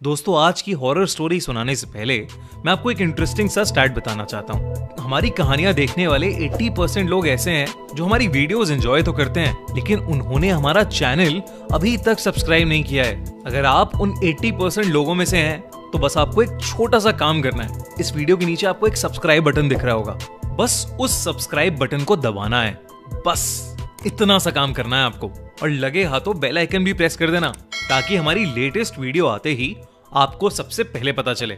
दोस्तों, आज की हॉरर स्टोरी सुनाने से पहले मैं आपको एक इंटरेस्टिंग सा स्टैट बताना चाहता हूँ। हमारी कहानियां देखने वाले 80% लोग ऐसे हैं जो हमारी वीडियोस एंजॉय तो करते हैं, लेकिन उन्होंने हमारा चैनल अभी तक सब्सक्राइब नहीं किया है। अगर आप उन 80% लोगों में से हैं, तो बस आपको एक छोटा सा काम करना है। इस वीडियो के नीचे आपको एक सब्सक्राइब बटन दिख रहा होगा, बस उस सब्सक्राइब बटन को दबाना है। बस इतना सा काम करना है आपको, और लगे हाथों बेल आइकन भी प्रेस कर देना, ताकि हमारी लेटेस्ट वीडियो आते ही आपको सबसे पहले पता चले।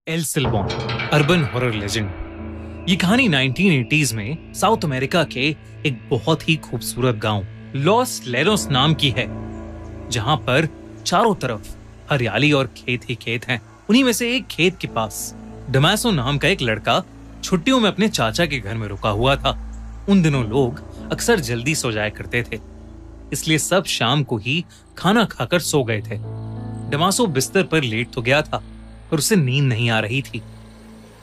El Silbon, urban horror legend. ये कहानी 1980s में साउथ अमेरिका के एक बहुत ही खूबसूरत गांव लॉस लेरोस नाम की है, जहां पर चारों तरफ हरियाली और खेत ही खेत हैं। उन्हीं में से एक खेत के पास डमासो नाम का एक लड़का छुट्टियों में अपने चाचा के घर में रुका हुआ था। उन दिनों लोग अक्सर जल्दी सो जाया करते थे, इसलिए सब शाम को ही खाना खाकर सो गए थे। डमासो बिस्तर पर लेट तो गया था, पर उसे नींद नहीं आ रही थी।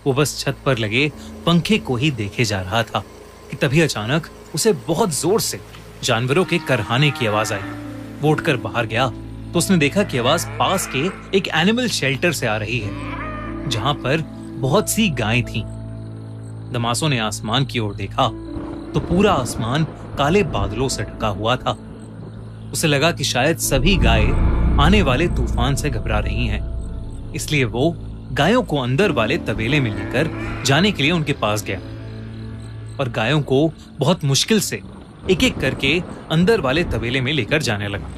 वो बस छत पर लगे पंखे को ही देखे जा रहा था कि तभी अचानक उसे बहुत जोर से जानवरों के करहाने की आवाज आई। वो उठकर बाहर गया तो उसने देखा कि आवाज पास के एक एनिमल शेल्टर से आ रही है, जहां पर बहुत सी गायें थीं। डमासो ने आसमान की ओर देखा तो पूरा आसमान काले बादलों से ढका हुआ था। उसे लगा कि शायद सभी गायें आने वाले तूफान से घबरा रही हैं, इसलिए वो गायों को अंदर वाले तबेले में लेकर जाने के लिए उनके पास गया और गायों को बहुत मुश्किल से एक एक करके अंदर वाले तबेले में लेकर जाने लगा।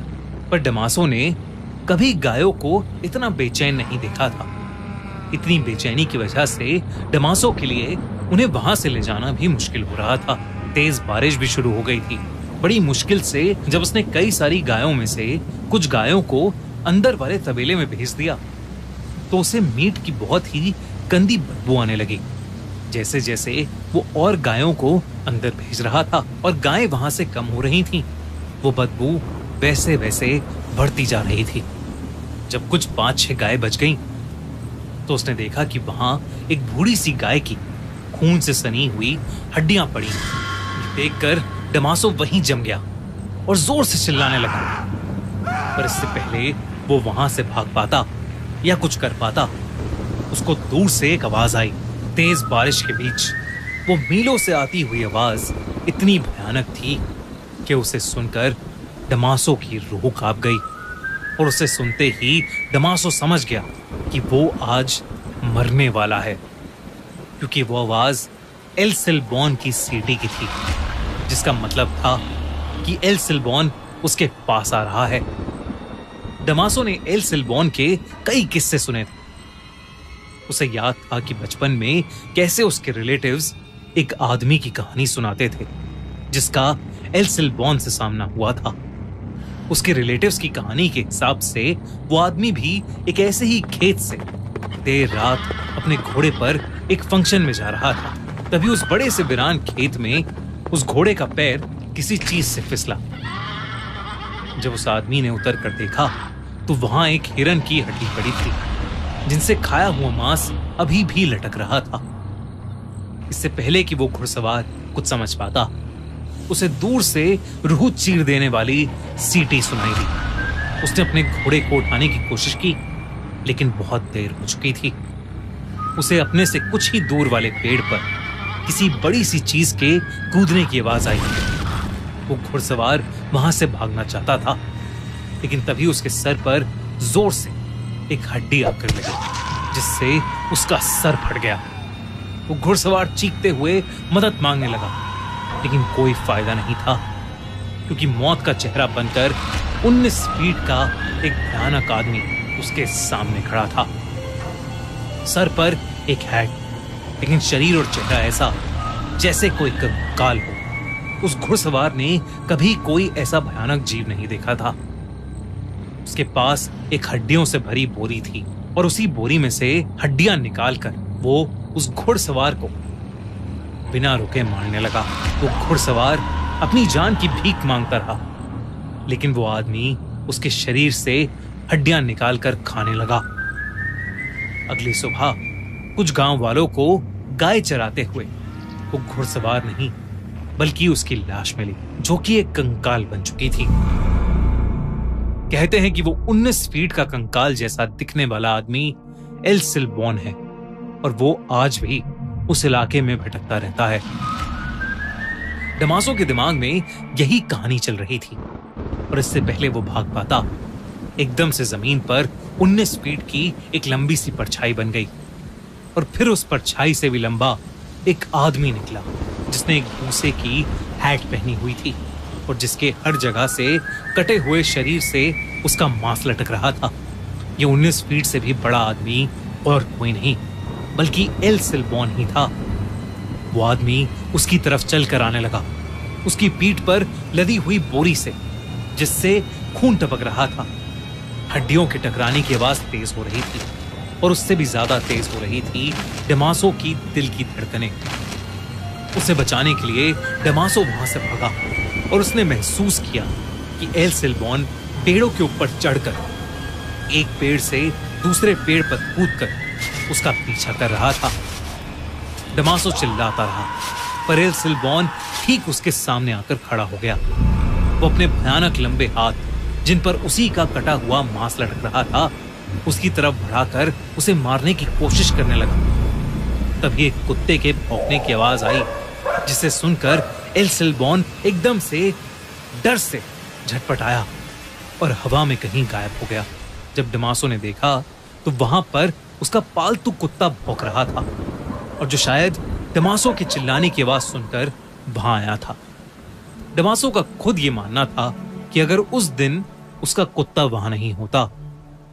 पर डमासो ने कभी गायों को इतना बेचैन नहीं देखा था। इतनी बेचैनी की वजह से डमासो के लिए उन्हें वहां से ले जाना भी मुश्किल हो रहा था। तेज बारिश भी शुरू हो गई थी। बड़ी मुश्किल से जब उसने कई सारी गायों में से कुछ गायों को अंदर वाले तबेले में भेज दिया, तो उसे मीट की बहुत ही गंदी बदबू आने लगी। जैसे जैसे वो और गायों को अंदर भेज रहा था और गायें वहां से कम हो रही थीं, वो बदबू वैसे वैसे बढ़ती जा रही थी। जब कुछ 5-6 गायें बच गईं, तो उसने देखा कि वहां एक बूढ़ी सी गाय की खून से सनी हुई हड्डियां पड़ी। देखकर डमासो वहीं जम गया और जोर से चिल्लाने लगा। पर इससे पहले वो वहां से भाग पाता या कुछ कर पाता, उसको दूर से एक आवाज आई। तेज बारिश के बीच वो मीलों से आती हुई आवाज इतनी भयानक थी कि उसे सुनकर डमासो की रूह कांप गई, और उसे सुनते ही डमासो समझ गया कि वो आज मरने वाला है, क्योंकि वो आवाज एल सिल्बॉन की सीटी की थी, जिसका मतलब था कि एल सिल्बॉन उसके पास आ रहा है। डमासो ने एल सिल्बॉन के कई किस्से सुने थे। उसे याद था कि बचपन में कैसे उसके रिलेटिव्स एक आदमी की कहानी सुनाते थे, जिसका एल सिल्बॉन से सामना हुआ था। उसके रिलेटिव्स की कहानी के हिसाब से वो आदमी भी एक ऐसे ही खेत से देर रात अपने घोड़े पर एक फंक्शन में जा रहा था। तभी उस बड़े से वीरान खेत में उस घोड़े का पैर किसी चीज से फिसला। जब उस आदमी ने उतर कर देखा तो वहां एक हिरन की हड्डी पड़ी थी, जिनसे खाया हुआ मांस अभी भी लटक रहा था। इससे पहले कि वो घुड़सवार कुछ समझ पाता, उसे दूर से रूह चीर देने वाली सीटी सुनाई दी। उसने अपने घोड़े को उठाने की कोशिश की, लेकिन बहुत देर हो चुकी थी। उसे अपने से कुछ ही दूर वाले पेड़ पर किसी बड़ी सी चीज के कूदने की आवाज आई। वो घुड़सवार वहां से भागना चाहता था, लेकिन तभी उसके सर पर जोर से एक हड्डी आकर लगी, जिससे उसका सर फट गया। वो घुड़सवार चीखते हुए मदद मांगने लगा, लेकिन कोई फायदा नहीं था, क्योंकि मौत का चेहरा बनकर 19 फीट का एक भयानक आदमी उसके सामने खड़ा था। सर पर एक हैट, लेकिन शरीर और चेहरा ऐसा जैसे कोई कंकाल हो। उस घुड़सवार ने कभी कोई ऐसा भयानक जीव नहीं देखा था। उसके पास एक हड्डियों से भरी बोरी थी, और उसी बोरी में से हड्डियां निकालकर वो उस घुड़सवार को बिना रुके मारने लगा। वो घुड़सवार अपनी जान की भीख मांगता रहा, लेकिन वो आदमी उसके शरीर से हड्डियां निकालकर खाने लगा। अगली सुबह कुछ गांव वालों को गाय चराते हुए वो घुड़सवार नहीं बल्कि उसकी लाश मिली, जो कि एक कंकाल बन चुकी थी। कहते हैं कि वो 19 फीट का कंकाल जैसा दिखने वाला आदमी एल सिल्बॉन है और वो आज भी उस इलाके में भटकता रहता है। डमासो के दिमाग में यही कहानी चल रही थी और इससे पहले वो भाग पाता, एकदम से जमीन पर 19 फीट की एक लंबी सी परछाई बन गई और फिर उस परछाई से भी लंबा एक आदमी निकला जिसने एक भूसे की हैट पहनी हुई थी और जिसके हर जगह से कटे हुए शरीर से उसका मांस लटक रहा था। ये 19 फीट से भी बड़ा आदमी और कोई नहीं बल्कि एल सिल्बॉन ही था। वो आदमी उसकी तरफ चलकर आने लगा, उसकी पीठ पर लदी हुई बोरी से, जिससे खून टपक रहा था। हड्डियों के टकराने की आवाज तेज हो रही थी और उससे भी ज्यादा तेज हो रही थी डमासो की दिल की धड़कनें। उसे बचाने के लिए डमासो वहां से भागा और उसने महसूस किया कि एल सिल्बॉन पेड़ों के ऊपर चढ़कर एक पेड़ से दूसरे पेड़ पर कूदकर उसका पीछा कर रहा था। डमासो चिल्लाता रहा पर एल सिल्बॉन ठीक उसके सामने आकर खड़ा हो गया। वो अपने भयानक लंबे हाथ, जिन पर उसी का कटा हुआ मांस लटक रहा था, उसकी तरफ बढ़ाकर उसे मारने की कोशिश करने लगा। तभी एक कुत्ते के भौंकने की आवाज आई, जिसे सुनकर एल सिल्बॉन एकदम से डर से झटपटाया और हवा में कहीं गायब हो गया। जब डमासो ने देखा तो वहां पर उसका पालतू कुत्ता भौंक रहा था और जो शायद डमासो के चिल्लाने की आवाज सुनकर वहां आया था। डमासो का खुद ये मानना था कि अगर उस दिन उसका कुत्ता वहां नहीं होता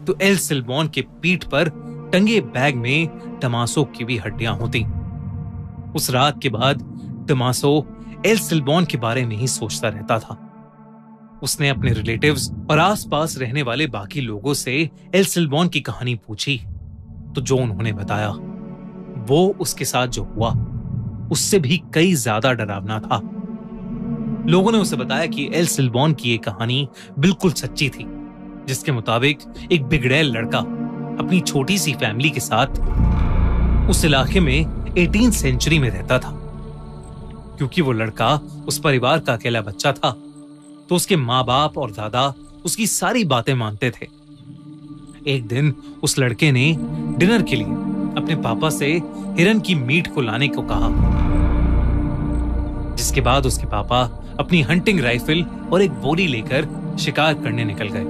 तो एल सिल्बॉन के पीठ पर टंगे बैग में डमासो की भी हड्डियां होती। उस रात के बाद डमासो एल सिल्बॉन के बारे में ही सोचता रहता था। उसने अपने रिलेटिव्स और आसपास रहने वाले बाकी लोगों से एल सिल्बॉन की कहानी पूछी तो जो उन्होंने बताया वो उसके साथ जो हुआ उससे भी कई ज्यादा डरावना था। लोगों ने उसे बताया कि एल सिल्बॉन की ये कहानी बिल्कुल सच्ची थी, जिसके मुताबिक एक बिगड़ैल लड़का अपनी छोटी सी फैमिली के साथ उस इलाके में 18वीं सेंचुरी में रहता था। क्योंकि वो लड़का उस परिवार का अकेला बच्चा था तो उसके माँ बाप और दादा उसकी सारी बातें मानते थे। एक दिन उस लड़के ने डिनर के लिए अपने पापा से हिरन की मीट को लाने को कहा, जिसके बाद उसके पापा अपनी हंटिंग राइफल और एक बोरी लेकर शिकार करने निकल गए।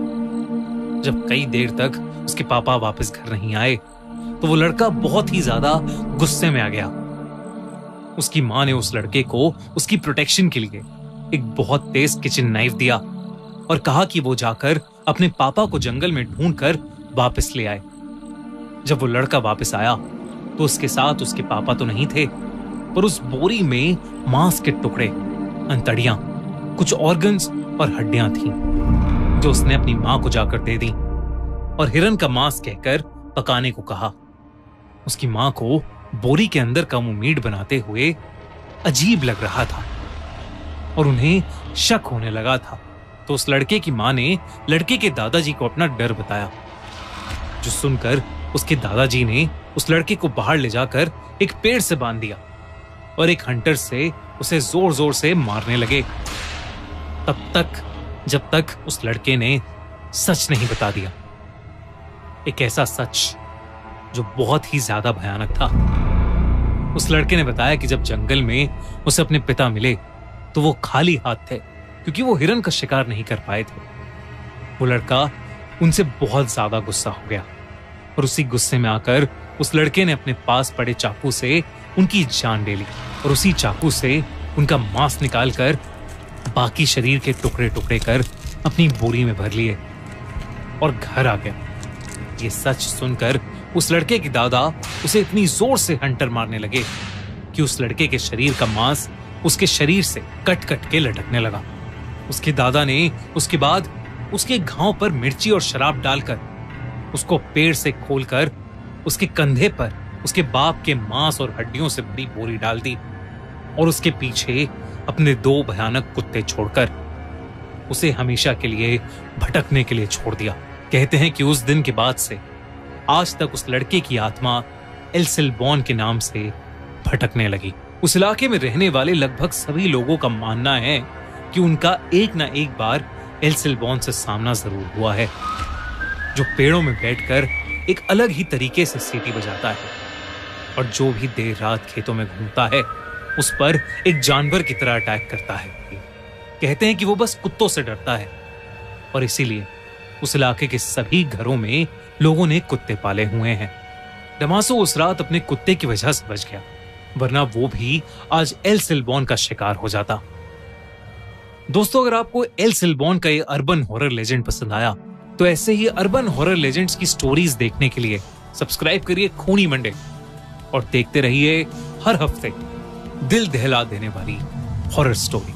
जब कई देर तक उसके पापा वापस घर नहीं आए तो वो लड़का बहुत ही ज्यादा गुस्से में आ गया। उसकी माँ ने उस लड़के को उसकी प्रोटेक्शन के लिए एक बहुत तेज किचन नाइफ दिया और कहा कि वो जाकर अपने पापा को जंगल में ढूंढकर वापस ले आए। जब वो लड़का वापस आया तो उसके साथ उसके पापा तो नहीं थे, पर उस बोरी में मांस के टुकड़े, अंतड़ियां, कुछ ऑर्गन्स और हड्डियां थीं, जो उसने अपनी मां को जाकर दे दी और हिरन का मांस कहकर पकाने को कहा। उसकी मां को बोरी के अंदर का वो मीट बनाते हुए अजीब लग रहा था और उन्हें शक होने लगा था। तो उस लड़के की मां ने लड़के के दादाजी को अपना डर बताया, जो सुनकर उसके दादाजी ने उस लड़के को बाहर ले जाकर एक पेड़ से बांध दिया और एक हंटर से उसे जोर जोर से मारने लगे, तब तक जब तक उस लड़के ने सच नहीं बता दिया। एक ऐसा सच जो बहुत ही ज्यादा भयानक था। उस लड़के ने बताया कि जब जंगल में उसे अपने पिता मिले तो वो खाली हाथ थे, क्योंकि वो हिरन का शिकार नहीं कर पाए थे। वो लड़का उनसे बहुत ज्यादा गुस्सा हो गया और उसी गुस्से में आकर उस लड़के ने अपने पास पड़े चाकू से उनकी जान ले ली और उसी चाकू से उनका मांस निकालकर बाकी शरीर के टुकड़े टुकड़े कर अपनी बोरी में भर लिए और घर आ गया। ये सच सुनकर उस लड़के के दादा उसे इतनी जोर से हंटर मारने लगे कि उस लड़के के शरीर का मांस उसके शरीर से कट कट के लटकने लगा। उसके दादा ने उसके बाद उसके घाव पर मिर्ची और शराब डालकर उसको पेड़ से खोलकर उसके कंधे पर उसके बाप के मांस और हड्डियों से भरी बोरी डाल दी और उसके पीछे अपने 2 भयानक कुत्ते छोड़कर उसे हमेशा के लिए भटकने के लिए छोड़ दिया। कहते हैं कि उस दिन के बाद से आज तक उस लड़के की आत्मा एल सिल्बॉन के नाम से भटकने लगी। उस इलाके में रहने वाले लगभग सभी लोगों का मानना है कि उनका एक ना एक बार एल सिल्बॉन से सामना जरूर हुआ है, जो पेड़ों में बैठकर एक अलग ही तरीके से सीटी बजाता है और जो भी देर रात खेतों में घूमता है उस पर एक जानवर की तरह अटैक करता है। कहते हैं कि वो बस कुत्तों से डरता है और इसीलिए उस इलाके के सभी घरों में लोगों ने कुत्ते पाले हुए हैं। डमासो उस रात अपने कुत्ते की वजह से बच गया, वरना वो भी आज एल सिल्बॉन का शिकार हो जाता। दोस्तों, अगर आपको एल सिल्बॉन का ये अर्बन हॉरर लेजेंड पसंद आया तो ऐसे ही अर्बन हॉरर लेजेंड्स की स्टोरीज देखने के लिए सब्सक्राइब करिए खूनी मंडे और देखते रहिए हर हफ्ते दिल दहला देने वाली हॉरर स्टोरी।